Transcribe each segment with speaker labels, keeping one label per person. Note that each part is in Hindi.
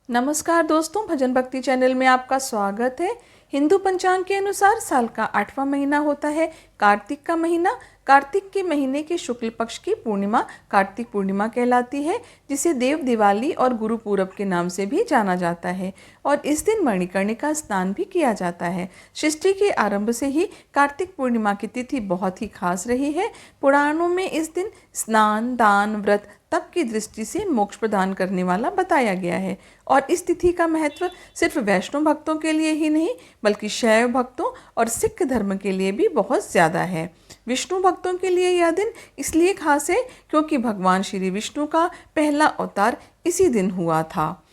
Speaker 1: नमस्कार दोस्तों, भजन भक्ति चैनल में आपका स्वागत है। हिंदू पंचांग के अनुसार साल का 8वां महीना होता है कार्तिक का महीना। कार्तिक के महीने के शुक्ल पक्ष की पूर्णिमा कार्तिक पूर्णिमा कहलाती है, जिसे देव दिवाली और गुरु पूरब के नाम से भी जाना जाता है। और इस दिन मणिकर्णिका स्नान भी किया जाता है। सृष्टि के आरंभ से ही कार्तिक पूर्णिमा की तिथि बहुत ही खास रही है। पुराणों में इस दिन स्नान, दान, व्रत, तप की दृष्टि से मोक्ष प्रदान करने वाला बताया गया है। और इस तिथि का महत्व सिर्फ वैष्णव भक्तों के लिए ही नहीं, बल्कि शैव भक्तों और सिख धर्म के लिए भी बहुत ज़्यादा है। विष्णु भक्तों के लिए यह दिन इसलिए खास है क्योंकि भगवान श्री विष्णु का पहला अवतार इसी दिन हुआ था।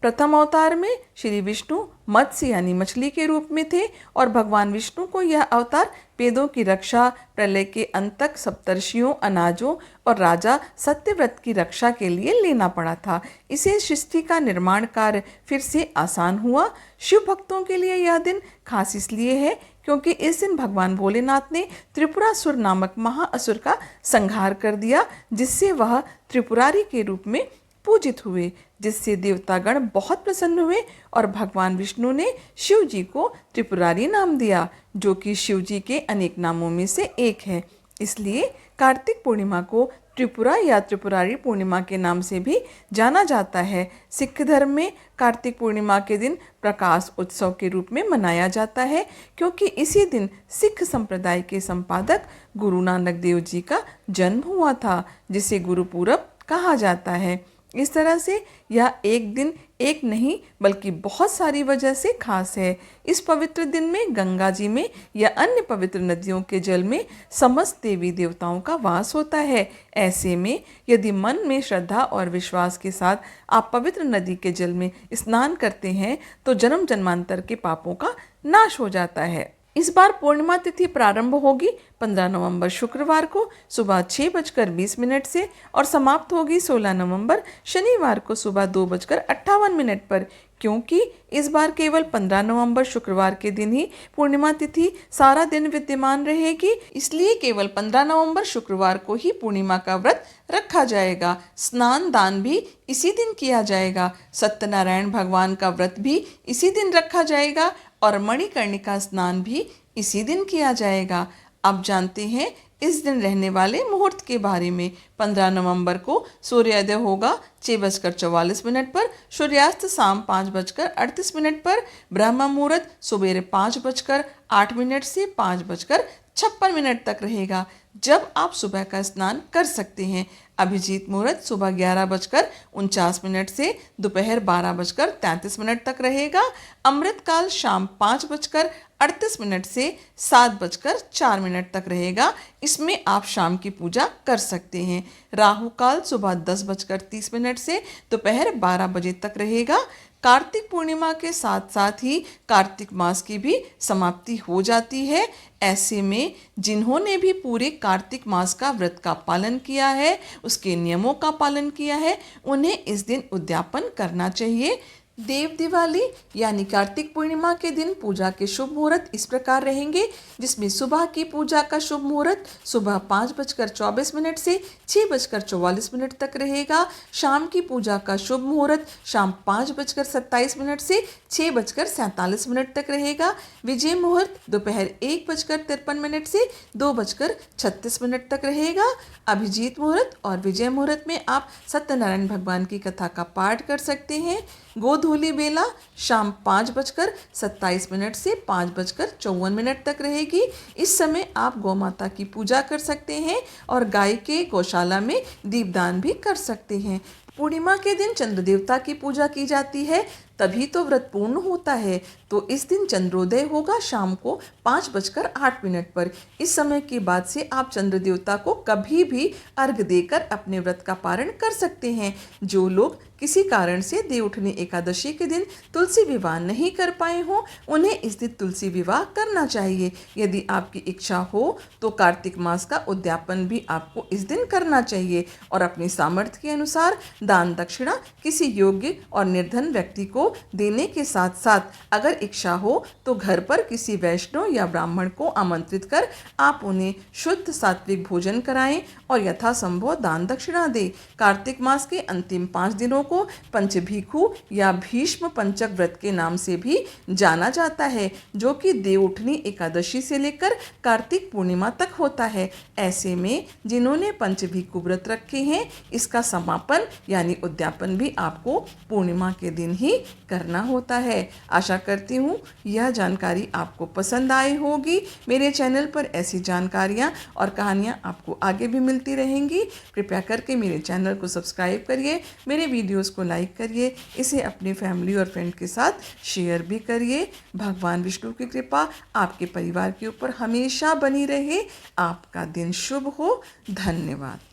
Speaker 1: प्रथम अवतार में श्री विष्णु मत्स्य यानी मछली के रूप में थे और भगवान विष्णु को यह अवतार वेदों की रक्षा, प्रलय के अंत तक सप्तर्षियों, अनाजों और राजा सत्यव्रत की रक्षा के लिए लेना पड़ा था। इसे सृष्टि का निर्माण कार्य फिर से आसान हुआ। शिव भक्तों के लिए यह दिन खास इसलिए है क्योंकि इस दिन भगवान भोलेनाथ ने त्रिपुरासुर नामक महाअसुर का संहार कर दिया, जिससे वह त्रिपुरारी के रूप में पूजित हुए, जिससे देवतागण बहुत प्रसन्न हुए और भगवान विष्णु ने शिव जी को त्रिपुरारी नाम दिया, जो कि शिव जी के अनेक नामों में से एक है। इसलिए कार्तिक पूर्णिमा को त्रिपुरा या त्रिपुरारी पूर्णिमा के नाम से भी जाना जाता है। सिख धर्म में कार्तिक पूर्णिमा के दिन प्रकाश उत्सव के रूप में मनाया जाता है, क्योंकि इसी दिन सिख संप्रदाय के संपादक गुरु नानक देव जी का जन्म हुआ था, जिसे गुरु पूरब कहा जाता है। इस तरह से यह एक दिन एक नहीं बल्कि बहुत सारी वजह से खास है। इस पवित्र दिन में गंगा जी में या अन्य पवित्र नदियों के जल में समस्त देवी देवताओं का वास होता है। ऐसे में यदि मन में श्रद्धा और विश्वास के साथ आप पवित्र नदी के जल में स्नान करते हैं तो जन्म जन्मांतर के पापों का नाश हो जाता है। इस बार पूर्णिमा तिथि प्रारंभ होगी 15 नवंबर शुक्रवार को सुबह 6:20 से और समाप्त होगी 16 नवंबर शनिवार को सुबह 2:58 पर। क्योंकि इस बार केवल 15 नवंबर शुक्रवार के दिन ही पूर्णिमा तिथि सारा दिन विद्यमान रहेगी, इसलिए केवल 15 नवंबर शुक्रवार को ही पूर्णिमा का व्रत रखा जाएगा। स्नान दान भी इसी दिन किया जाएगा। सत्यनारायण भगवान का व्रत भी इसी दिन रखा जाएगा और मणिकर्णिका स्नान भी इसी दिन किया जाएगा। अब जानते हैं इस दिन रहने वाले मुहूर्त के बारे में। 15 नवंबर को सूर्योदय होगा 6:44 पर, सूर्यास्त शाम 5:38 पर, ब्रह्म मुहूर्त सुबह 5:08 से 5:56 तक रहेगा, जब आप सुबह का स्नान कर सकते हैं। अभिजीत मुहूर्त सुबह 11:49 से दोपहर 12:33 तक रहेगा। अमृतकाल शाम 5:38 से 7:04 तक रहेगा। इसमें आप शाम की पूजा कर सकते हैं। राहु काल सुबह 10:30 से दोपहर 12 बजे तक रहेगा। कार्तिक पूर्णिमा के साथ साथ ही कार्तिक मास की भी समाप्ति हो जाती है। ऐसे में जिन्होंने भी पूरे कार्तिक मास का व्रत का पालन किया है, उसके नियमों का पालन किया है, उन्हें इस दिन उद्यापन करना चाहिए। देव दिवाली यानी कार्तिक पूर्णिमा के दिन पूजा के शुभ मुहूर्त इस प्रकार रहेंगे, जिसमें सुबह की पूजा का शुभ मुहूर्त सुबह 5:24 से 6:44 तक रहेगा। शाम की पूजा का शुभ मुहूर्त शाम 5:27 से 6:47 तक रहेगा। विजय मुहूर्त दोपहर 1:53 से 2:36 तक रहेगा। अभिजीत मुहूर्त और विजय मुहूर्त में आप सत्यनारायण भगवान की कथा का पाठ कर सकते हैं। गोधूली बेला शाम 5:27 से 5:54 तक रहेगी। इस समय आप गौ माता की पूजा कर सकते हैं और गाय के गौशाला में दीपदान भी कर सकते हैं। पूर्णिमा के दिन चंद्र देवता की पूजा की जाती है, तभी तो व्रत पूर्ण होता है। तो इस दिन चंद्रोदय होगा शाम को 5:08 पर। इस समय के बाद से आप चंद्र देवता को कभी भी अर्घ्य देकर अपने व्रत का पारण कर सकते हैं। जो लोग किसी कारण से देवउठनी एकादशी के दिन तुलसी विवाह नहीं कर पाए हों, उन्हें इस दिन तुलसी विवाह करना चाहिए। यदि आपकी इच्छा हो तो कार्तिक मास का उद्यापन भी आपको इस दिन करना चाहिए और अपनी सामर्थ्य के अनुसार दान दक्षिणा किसी योग्य और निर्धन व्यक्ति को को देने के साथ साथ अगर इच्छा हो तो घर पर किसी वैष्णव या ब्राह्मण को आमंत्रित कर आप उन्हें शुद्ध सात्विक भोजन कराएं और यथासंभव दान दक्षिणा दें। कार्तिक मास के अंतिम 5 दिनों को पंचभीखु या भीष्म पंचक व्रत के नाम से भी जाना जाता है, जो कि देवउठनी एकादशी से लेकर कार्तिक पूर्णिमा तक होता है। ऐसे में जिन्होंने पंचभीखु व्रत रखे हैं, इसका समापन यानी उद्यापन भी आपको पूर्णिमा के दिन ही करना होता है। आशा करती हूँ यह जानकारी आपको पसंद आई होगी। मेरे चैनल पर ऐसी जानकारियाँ और कहानियाँ आपको आगे भी मिलती रहेंगी। कृपया करके मेरे चैनल को सब्सक्राइब करिए, मेरे वीडियोस को लाइक करिए, इसे अपनी फैमिली और फ्रेंड के साथ शेयर भी करिए। भगवान विष्णु की कृपा आपके परिवार के ऊपर हमेशा बनी रहे। आपका दिन शुभ हो। धन्यवाद।